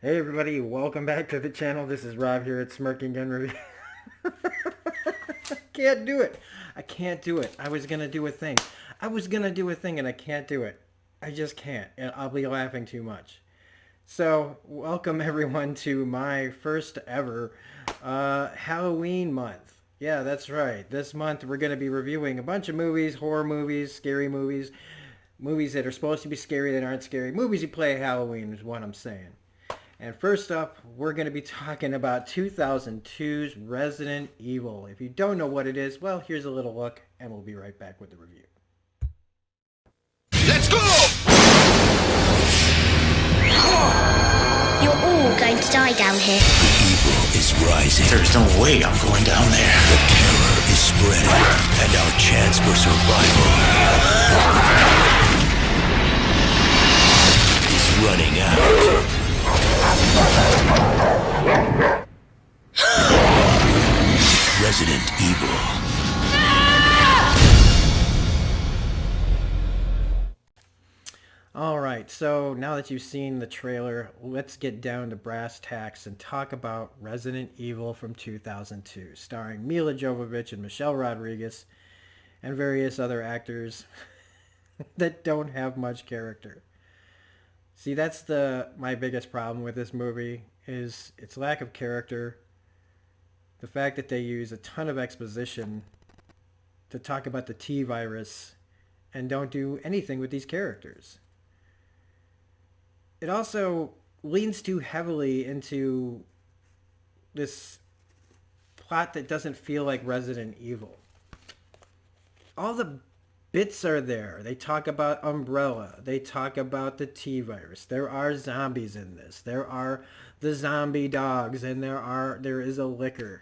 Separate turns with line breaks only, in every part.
Hey everybody, welcome back to the channel. This is Rob here at Smirking Gun Review. I can't do it. I can't do it. I was going to do a thing. And I can't do it. I just can't. And I'll be laughing too much. So, welcome everyone to my first ever Halloween month. Yeah, that's right. This month we're going to be reviewing a bunch of movies, horror movies, scary movies, movies that are supposed to be scary that aren't scary. Movies you play at Halloween is what I'm saying. And first up, we're going to be talking about 2002's Resident Evil. If you don't know what it is, well, here's a little look, and we'll be right back with the review.
Let's go!
You're all going to die down here.
Evil is rising.
There's no way I'm going down there.
The terror is spreading, and our chance for survival is running out. Resident Evil.
Alright, so now that you've seen the trailer, let's get down to brass tacks and talk about Resident Evil from 2002, starring Mila Jovovich and Michelle Rodriguez, and various other actors that don't have much character. See, that's my biggest problem with this movie, is its lack of character, the fact that they use a ton of exposition to talk about the T-virus and don't do anything with these characters. It also leans too heavily into this plot that doesn't feel like Resident Evil. All the bits are there. They talk about Umbrella. They talk about the T-virus. There are zombies in this. There are the zombie dogs, and there is a liquor.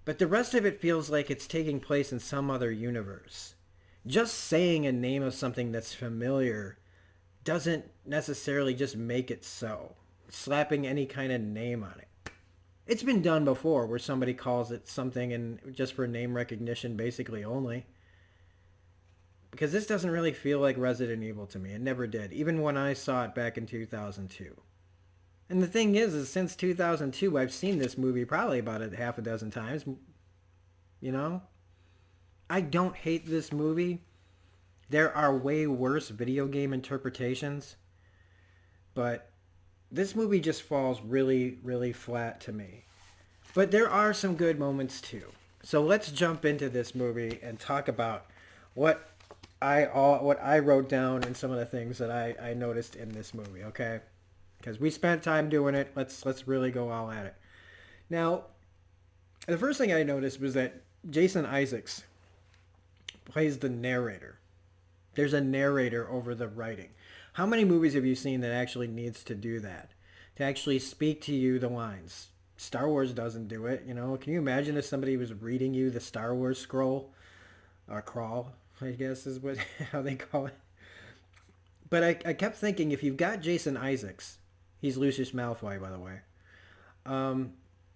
But the rest of it feels like it's taking place in some other universe. Just saying a name of something that's familiar doesn't necessarily just make it so. Slapping any kind of name on it. It's been done before where somebody calls it something and just for name recognition basically only. Because this doesn't really feel like Resident Evil to me. It never did. Even when I saw it back in 2002. And the thing is since 2002, I've seen this movie probably about a half a dozen times. You know? I don't hate this movie. There are way worse video game interpretations. But this movie just falls really, really flat to me. But there are some good moments too. So let's jump into this movie and talk about what I wrote down and some of the things that I noticed in this movie, okay? Because we spent time doing it. Let's really go all at it. Now, the first thing I noticed was that Jason Isaacs plays the narrator. There's a narrator over the writing. How many movies have you seen that actually needs to do that? To actually speak to you the lines. Star Wars doesn't do it, you know? Can you imagine if somebody was reading you the Star Wars scroll? Or crawl, I guess is how they call it. But I kept thinking, if you've got Jason Isaacs, he's Lucius Malfoy, by the way,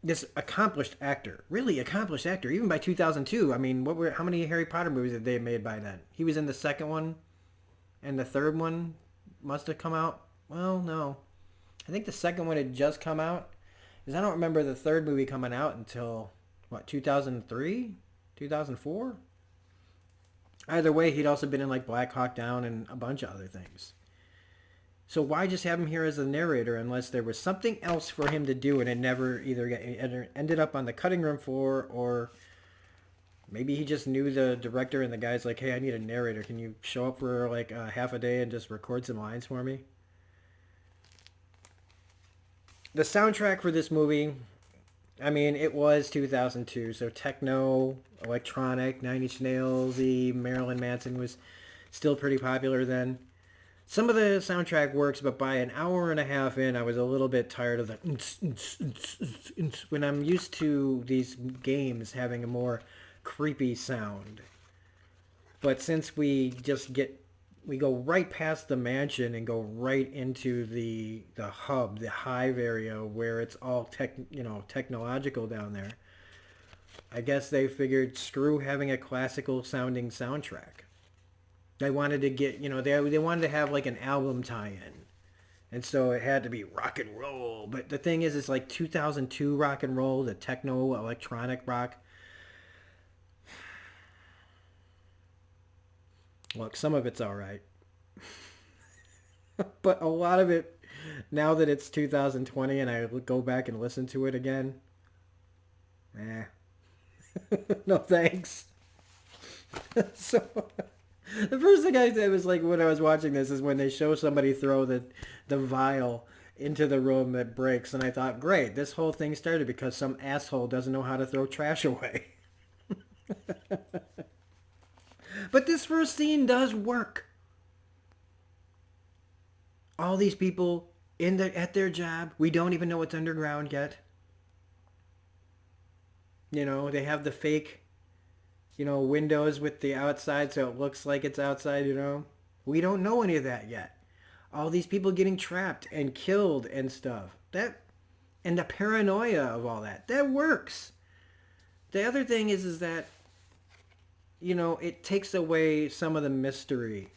this accomplished actor, really accomplished actor, even by 2002. I mean, how many Harry Potter movies had they made by then? He was in the second one, and the third one must have come out. Well, no. I think the second one had just come out, because I don't remember the third movie coming out until, 2003? 2004? Either way, he'd also been in like Black Hawk Down and a bunch of other things. So why just have him here as the narrator unless there was something else for him to do and it never ended up on the cutting room floor, or maybe he just knew the director and the guy's like, hey, I need a narrator. Can you show up for like half a day and just record some lines for me? The soundtrack for this movie, I mean, it was 2002, so techno, electronic, Nine Inch Nails, Marilyn Manson was still pretty popular then. Some of the soundtrack works, but by an hour and a half in, I was a little bit tired of the when I'm used to these games having a more creepy sound. But since we go right past the mansion and go right into the hub, the hive area where it's all technological down there, I guess they figured screw having a classical sounding soundtrack. They wanted to get, they wanted to have like an album tie-in. And so it had to be rock and roll. But the thing is, it's like 2002 rock and roll, the techno electronic rock. Look, some of it's all right. But a lot of it, now that it's 2020 and I go back and listen to it again, no thanks. So the first thing I did was like when I was watching this is when they show somebody throw the vial into the room that breaks, and I thought, great, this whole thing started because some asshole doesn't know how to throw trash away. But this first scene does work. All these people at their job, we don't even know it's underground yet. You know, they have the fake, windows with the outside so it looks like it's outside, We don't know any of that yet. All these people getting trapped and killed and stuff. And the paranoia of all that works. The other thing is that, it takes away some of the mystery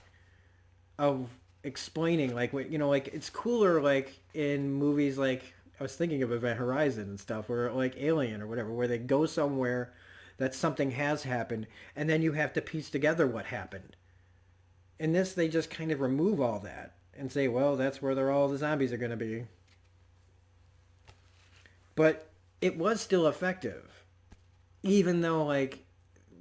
of explaining, like, like it's cooler, like in movies like, I was thinking of Event Horizon and stuff, or like Alien or whatever, where they go somewhere that something has happened, and then you have to piece together what happened. In this, they just kind of remove all that and say, well, that's where all the zombies are going to be. But it was still effective, even though, like,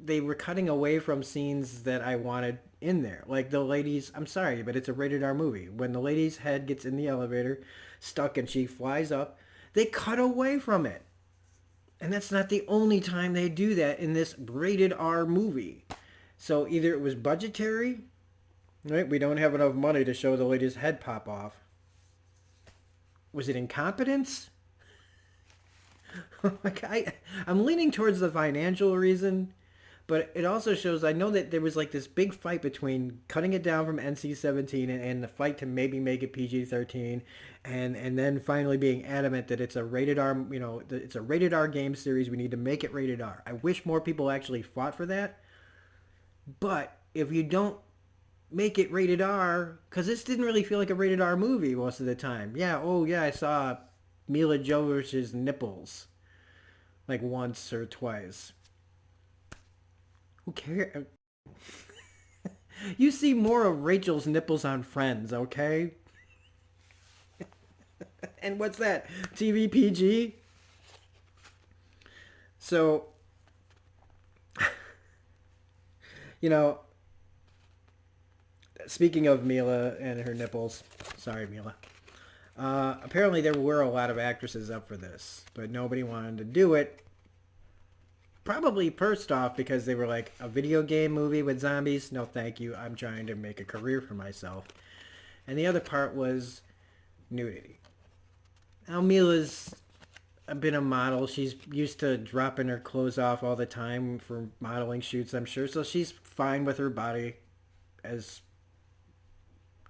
they were cutting away from scenes that I wanted in there. Like the lady's, I'm sorry, but it's a rated R movie. When the lady's head gets in the elevator, stuck, and she flies up, they cut away from it. And that's not the only time they do that in this rated R movie. So either it was budgetary, right? We don't have enough money to show the lady's head pop off. Was it incompetence? Like I'm leaning towards the financial reason, but it also shows, I know that there was like this big fight between cutting it down from NC-17 and the fight to maybe make it PG-13, and then finally being adamant that it's a rated R, it's a rated R game series. We need to make it rated R. I wish more people actually fought for that. But if you don't make it rated R, because this didn't really feel like a rated R movie most of the time. Yeah, I saw Mila Jovovich's nipples like once or twice. Who cares? You see more of Rachel's nipples on Friends, okay? And what's that? TV PG? So, speaking of Mila and her nipples, sorry, Mila. Apparently there were a lot of actresses up for this, but nobody wanted to do it. Probably first off because they were like, a video game movie with zombies? No, thank you. I'm trying to make a career for myself. And the other part was nudity. Now, Mila's been a model. She's used to dropping her clothes off all the time for modeling shoots, I'm sure. So she's fine with her body as,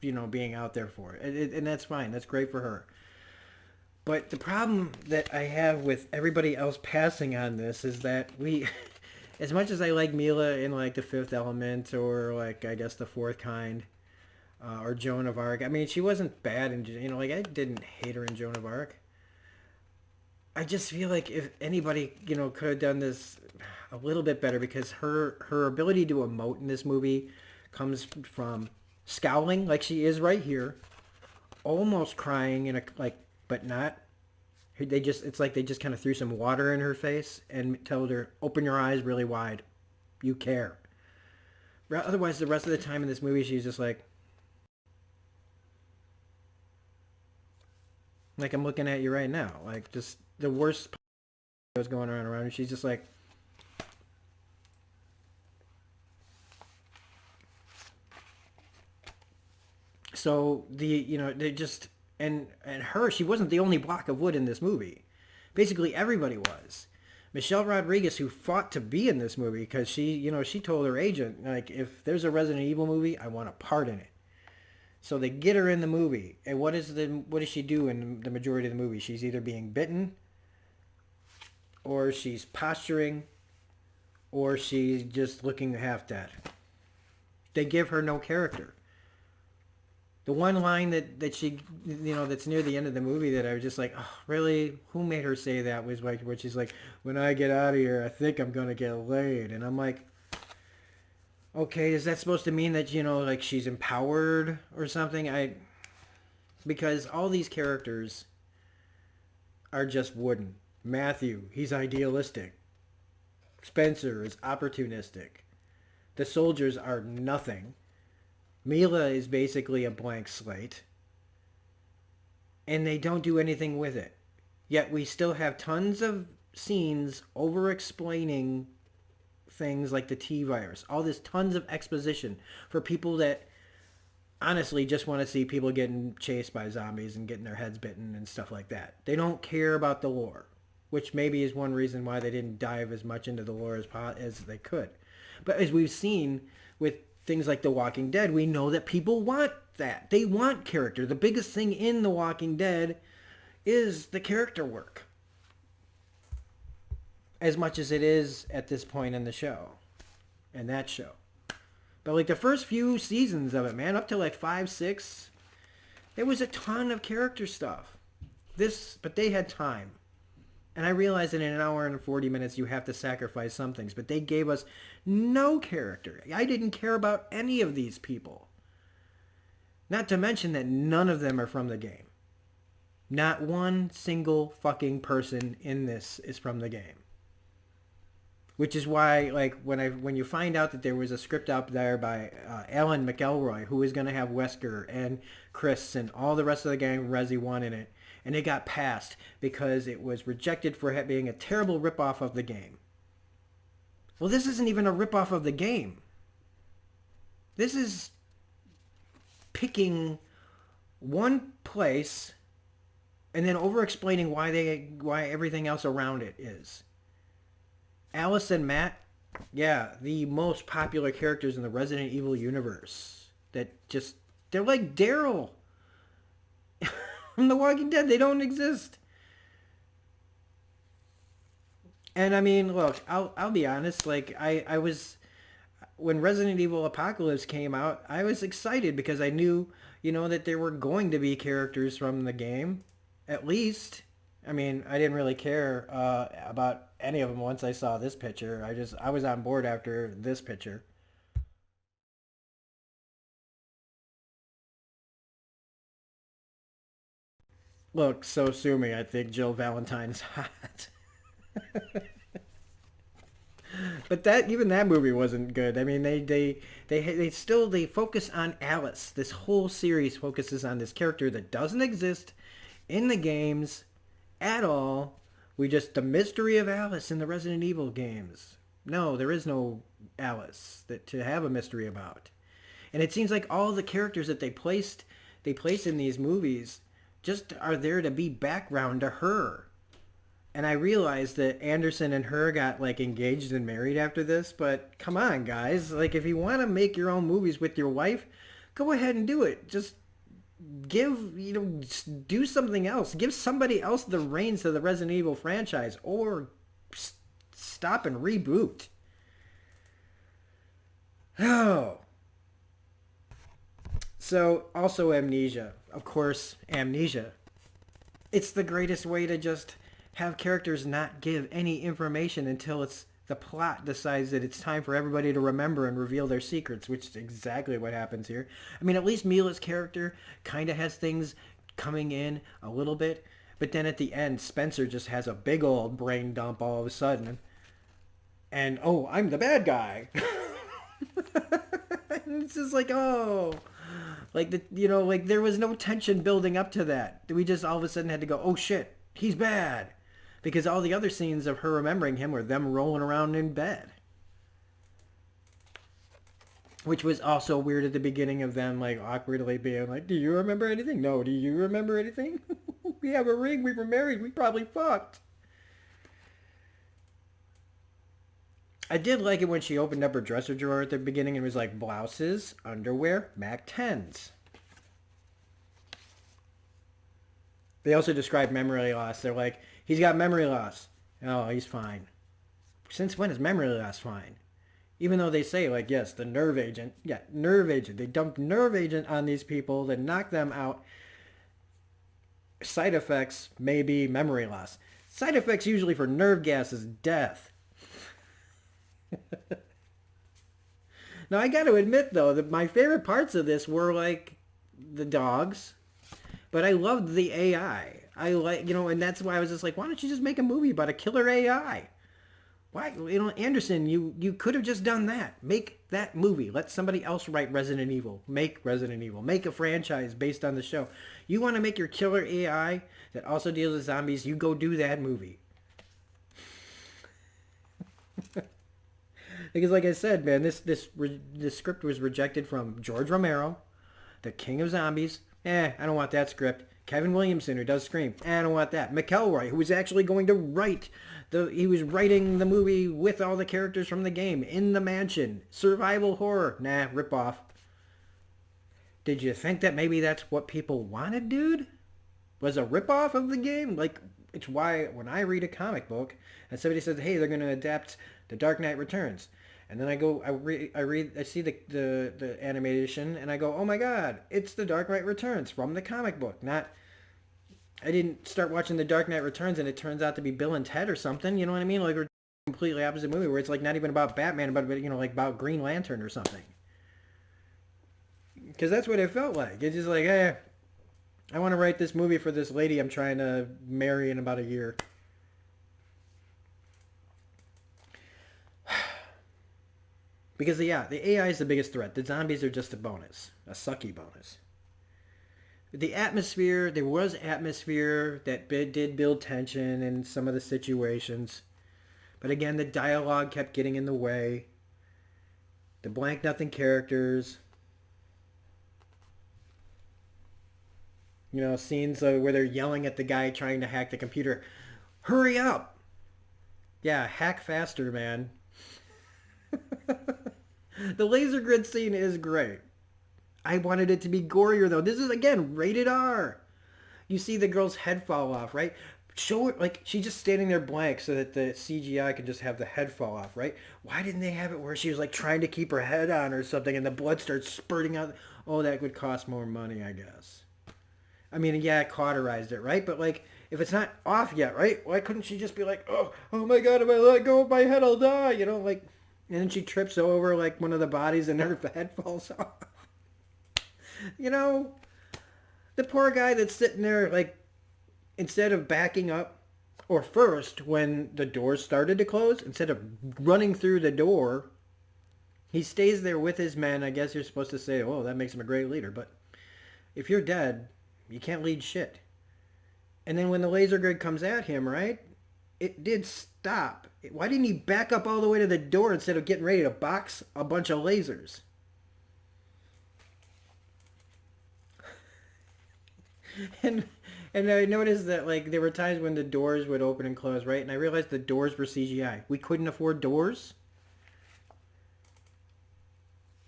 being out there for it. And that's fine. That's great for her. But the problem that I have with everybody else passing on this is that as much as I like Mila in like The Fifth Element or like, I guess, The Fourth Kind, or Joan of Arc. I mean, she wasn't bad, and like I didn't hate her in Joan of Arc. I just feel like if anybody, could have done this a little bit better, because her ability to emote in this movie comes from scowling like she is right here, almost crying but not. It's like they just kind of threw some water in her face and told her, open your eyes really wide. You care. Otherwise, the rest of the time in this movie, she's just like I'm looking at you right now. Like, just the worst was going on around her. She's just like, so they just, and her, she wasn't the only block of wood in this movie. Basically, everybody was. Michelle Rodriguez, who fought to be in this movie, because she told her agent, like, if there's a Resident Evil movie, I want a part in it. So they get her in the movie, and what does she do in the majority of the movie? She's either being bitten, or she's posturing, or she's just looking half dead. They give her no character. The one line that she, that's near the end of the movie that I was just like, oh, really? Who made her say that? Was like, where she's like, when I get out of here, I think I'm going to get laid. And I'm like, okay, is that supposed to mean that, like she's empowered or something? Because all these characters are just wooden. Matthew, he's idealistic. Spencer is opportunistic. The soldiers are nothing. Mila is basically a blank slate. And they don't do anything with it. Yet we still have tons of scenes over-explaining things like the T-virus. All this tons of exposition for people that honestly just want to see people getting chased by zombies and getting their heads bitten and stuff like that. They don't care about the lore, which maybe is one reason why they didn't dive as much into the lore as they could. But as we've seen with things like The Walking Dead, we know that people want that. They want character. The biggest thing in The Walking Dead is the character work. As much as it is at this point in the show. And that show. But like the first few seasons of it, man, up to like 5, 6, there was a ton of character stuff. But they had time. And I realize that in an hour and 40 minutes you have to sacrifice some things. But they gave us no character. I didn't care about any of these people. Not to mention that none of them are from the game. Not one single fucking person in this is from the game. Which is why, like, when you find out that there was a script out there by Alan McElroy, who was going to have Wesker and Chris and all the rest of the gang from Resi 1 in it, and it got passed because it was rejected for being a terrible ripoff of the game. Well, this isn't even a ripoff of the game. This is picking one place and then over-explaining why everything else around it is. Alice and Matt, yeah, the most popular characters in the Resident Evil universe. They're like Daryl from The Walking Dead. They don't exist. And I mean, look, I'll be honest. Like I was, when Resident Evil Apocalypse came out, I was excited because I knew, that there were going to be characters from the game, at least. I mean, I didn't really care about any of them once I saw this picture. I was on board after this picture. Look, so sue me. I think Jill Valentine's hot. But even that movie wasn't good. I mean, they focus on Alice. This whole series focuses on this character that doesn't exist in the games at all. The mystery of Alice in the Resident Evil games. No, there is no Alice to have a mystery about. And it seems like all the characters that they place in these movies just are there to be background to her. And I realized that Anderson and her got like engaged and married after this, but come on, guys. Like, if you want to make your own movies with your wife, go ahead and do it. Just do something else. Give somebody else the reins to the Resident Evil franchise, or stop and reboot. Oh. So, also Amnesia. Of course, Amnesia. It's the greatest way to just have characters not give any information until the plot decides that it's time for everybody to remember and reveal their secrets, which is exactly what happens here. I mean, at least Mila's character kind of has things coming in a little bit, but then at the end, Spencer just has a big old brain dump all of a sudden. And, oh, I'm the bad guy. And it's just like, oh... Like, there was no tension building up to that. We just all of a sudden had to go, oh shit, he's bad. Because all the other scenes of her remembering him were them rolling around in bed. Which was also weird at the beginning of them, like, awkwardly being like, do you remember anything? No, do you remember anything? We have a ring, we were married, we probably fucked. I did like it when she opened up her dresser drawer at the beginning and was like, blouses, underwear, MAC 10s. They also describe memory loss. They're like, he's got memory loss. Oh, he's fine. Since when is memory loss fine? Even though they say, like, yes, the nerve agent. Yeah, nerve agent. They dump nerve agent on these people, then knock them out. Side effects may be memory loss. Side effects usually for nerve gas is death. Now, I got to admit, though, that my favorite parts of this were, like, the dogs. But I loved the AI. I like, and that's why I was just like, why don't you just make a movie about a killer AI? Why, Anderson, you could have just done that. Make that movie. Let somebody else write Resident Evil. Make Resident Evil. Make a franchise based on the show. You want to make your killer AI that also deals with zombies, you go do that movie. Because like I said, man, this script was rejected from George Romero, the king of zombies. I don't want that script. Kevin Williamson, who does Scream. I don't want that. McElroy, who was actually going to write he was writing the movie with all the characters from the game in the mansion. Survival horror. Nah, rip off. Did you think that maybe that's what people wanted, dude? Was a rip off of the game? Like, it's why when I read a comic book and somebody says, hey, they're going to adapt The Dark Knight Returns. And then I see the animation and I go, oh my God, it's The Dark Knight Returns from the comic book. I didn't start watching The Dark Knight Returns and it turns out to be Bill and Ted or something. You know what I mean? Like, a completely opposite movie where it's like not even about Batman, but like about Green Lantern or something. Because that's what it felt like. It's just like, hey, I want to write this movie for this lady I'm trying to marry in about a year. Because, the AI is the biggest threat. The zombies are just a bonus. A sucky bonus. The atmosphere, there was atmosphere that did build tension in some of the situations. But again, the dialogue kept getting in the way. The blank nothing characters. Scenes where they're yelling at the guy trying to hack the computer. Hurry up! Yeah, hack faster, man. The laser grid scene is great. I wanted it to be gorier, though. This is, again, rated R. You see the girl's head fall off, right? Show it, like, she's just standing there blank so that the CGI can just have the head fall off, right? Why didn't they have it where she was, like, trying to keep her head on or something and the blood starts spurting out? Oh, that would cost more money, I guess. I mean, yeah, it cauterized it, right? But, like, if it's not off yet, right? Why couldn't she just be like, oh my God, if I let go of my head, I'll die, like... And then she trips over, like, one of the bodies and her head falls off. The poor guy that's sitting there, like, instead of backing up, or first, when the doors started to close, instead of running through the door, he stays there with his men. I guess you're supposed to say, oh, that makes him a great leader. But if you're dead, you can't lead shit. And then when the laser grid comes at him, right, it did stop. Why didn't he back up all the way to the door instead of getting ready to box a bunch of lasers? And I noticed that, like, there were times when the doors would open and close, right? And I realized the doors were CGI. We couldn't afford doors.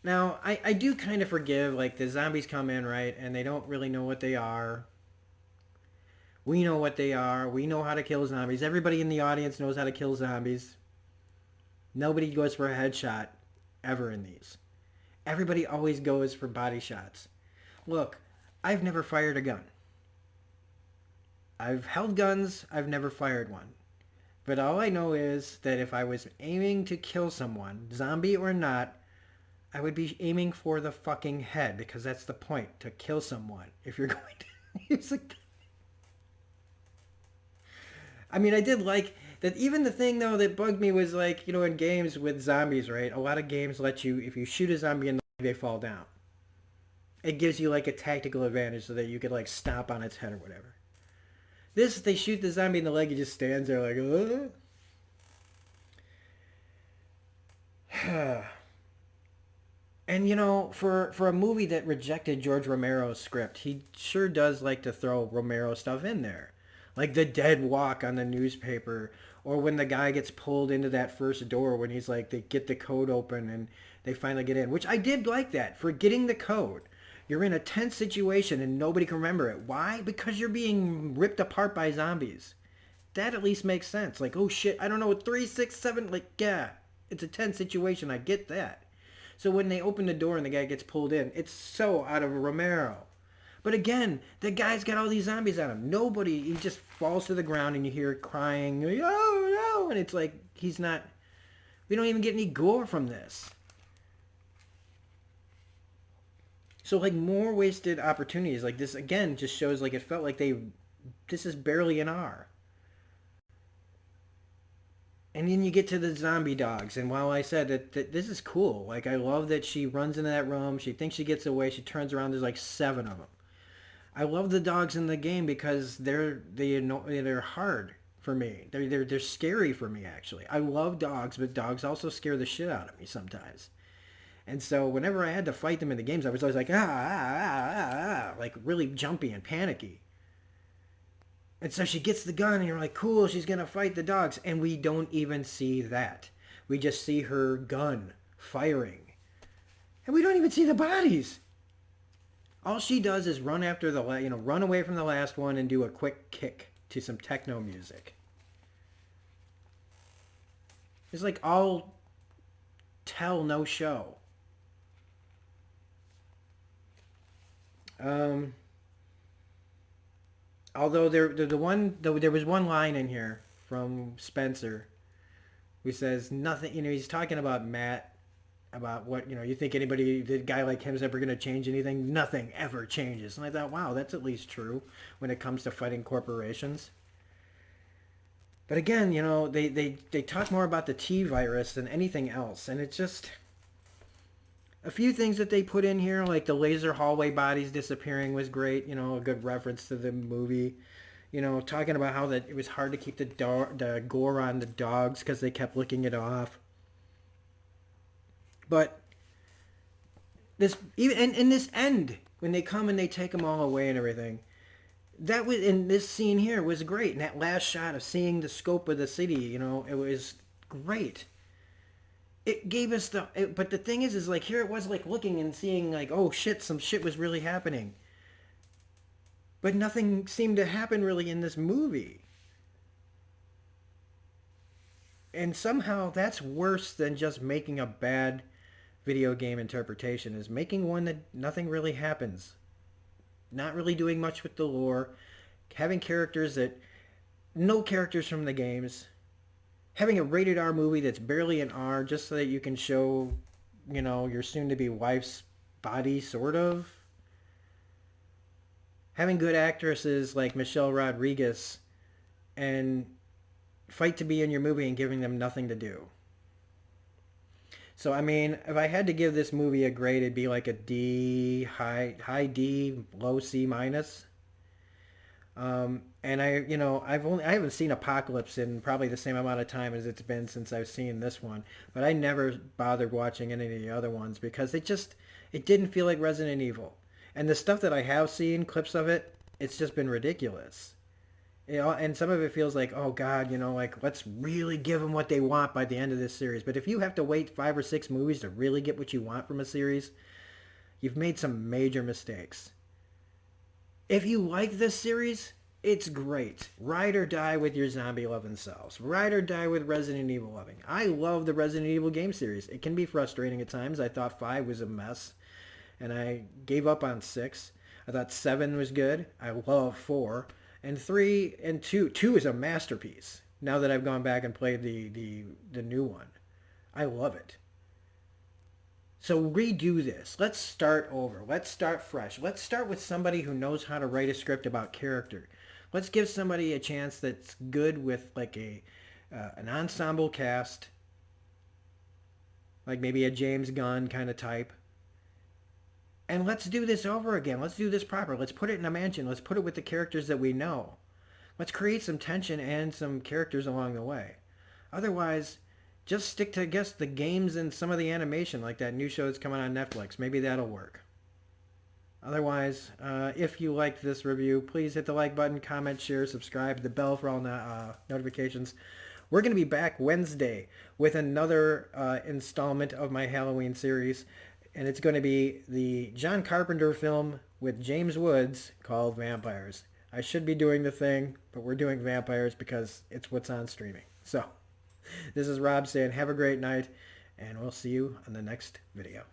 Now, I do kind of forgive, like, the zombies come in, right? And they don't really know what they are. We know what they are. We know how to kill zombies. Everybody in the audience knows how to kill zombies. Nobody goes for a headshot ever in these. Everybody always goes for body shots. Look, I've never fired a gun. I've held guns. I've never fired one. But all I know is that if I was aiming to kill someone, zombie or not, I would be aiming for the fucking head, because that's the point, to kill someone if you're going to use a gun. I mean, I did like that. Even the thing, though, that bugged me was, like, in games with zombies, right? A lot of games let you, if you shoot a zombie in the leg, they fall down. It gives you, like, a tactical advantage so that you could, like, stomp on its head or whatever. This, they shoot the zombie in the leg, he just stands there like, And, for a movie that rejected George Romero's script, he sure does like to throw Romero stuff in there. Like the dead walk on the newspaper, or when the guy gets pulled into that first door when he's like, they get the code open and they finally get in. Which I did like that, for getting the code. You're in a tense situation and nobody can remember it. Why? Because you're being ripped apart by zombies. That at least makes sense. Like, oh shit, I don't know, 3, 6, 7, like, yeah. it's a tense situation. I get that. So when they open the door and the guy gets pulled in, it's so out of Romero. But again, the guy's got all these zombies on him. Nobody, he just falls to the ground and you hear crying, oh no, and it's like, he's not, we don't even get any gore from this. So like more wasted opportunities. Like this again just shows like it felt like this is barely an R. And then you get to the zombie dogs, and while I said that this is cool, like I love that she runs into that room, she thinks she gets away, she turns around, there's like 7 of them. I love the dogs in the game because they're hard for me. They're scary for me actually. I love dogs, but dogs also scare the shit out of me sometimes. And so whenever I had to fight them in the games, I was always like like really jumpy and panicky. And so she gets the gun and you're like, cool, she's going to fight the dogs. And we don't even see that. We just see her gun firing. And we don't even see the bodies. All she does is run after run away from the last one and do a quick kick to some techno music. It's like all tell, no show. Although there was one line in here from Spencer who says nothing, he's talking about Matt, about what, you think the guy like him is ever going to change anything? Nothing ever changes. And I thought, wow, that's at least true when it comes to fighting corporations. But again, they talk more about the T virus than anything else. And it's just a few things that they put in here, like the laser hallway bodies disappearing was great. A good reference to the movie. Talking about how that it was hard to keep the gore on the dogs because they kept licking it off. But this, even in this end, when they come and they take them all away and everything, that was in this scene here was great. And that last shot of seeing the scope of the city, it was great. It gave us but the thing is like here it was like looking and seeing like, oh shit, some shit was really happening. But nothing seemed to happen really in this movie. And somehow that's worse than just making a bad video game interpretation, is making one that nothing really happens. Not really doing much with the lore. Having characters no characters from the games. Having a rated R movie that's barely an R just so that you can show, your soon-to-be wife's body, sort of. Having good actresses like Michelle Rodriguez and fight to be in your movie and giving them nothing to do. So, if I had to give this movie a grade, it'd be like a D, high D, low C minus. And I haven't seen Apocalypse in probably the same amount of time as it's been since I've seen this one. But I never bothered watching any of the other ones because it didn't feel like Resident Evil. And the stuff that I have seen, clips of it, it's just been ridiculous. And some of it feels like, oh God, let's really give them what they want by the end of this series. But if you have to wait 5 or 6 movies to really get what you want from a series, you've made some major mistakes. If you like this series, it's great. Ride or die with your zombie-loving selves. Ride or die with Resident Evil loving. I love the Resident Evil game series. It can be frustrating at times. I thought 5 was a mess, and I gave up on 6. I thought 7 was good. I love 4. And 3 and 2. 2 is a masterpiece. Now that I've gone back and played the new one. I love it. So redo this. Let's start over. Let's start fresh. Let's start with somebody who knows how to write a script about character. Let's give somebody a chance that's good with like an ensemble cast. Like maybe a James Gunn kind of type. And let's do this over again. Let's do this proper. Let's put it in a mansion. Let's put it with the characters that we know. Let's create some tension and some characters along the way. Otherwise, just stick to, I guess, the games and some of the animation, like that new show that's coming on Netflix. Maybe that'll work. Otherwise, if you liked this review, please hit the like button, comment, share, subscribe, the bell for all notifications. We're going to be back Wednesday with another installment of my Halloween series. And it's going to be the John Carpenter film with James Woods called Vampires. I should be doing The Thing, but we're doing Vampires because it's what's on streaming. So, This is Rob saying have a great night, and we'll see you on the next video.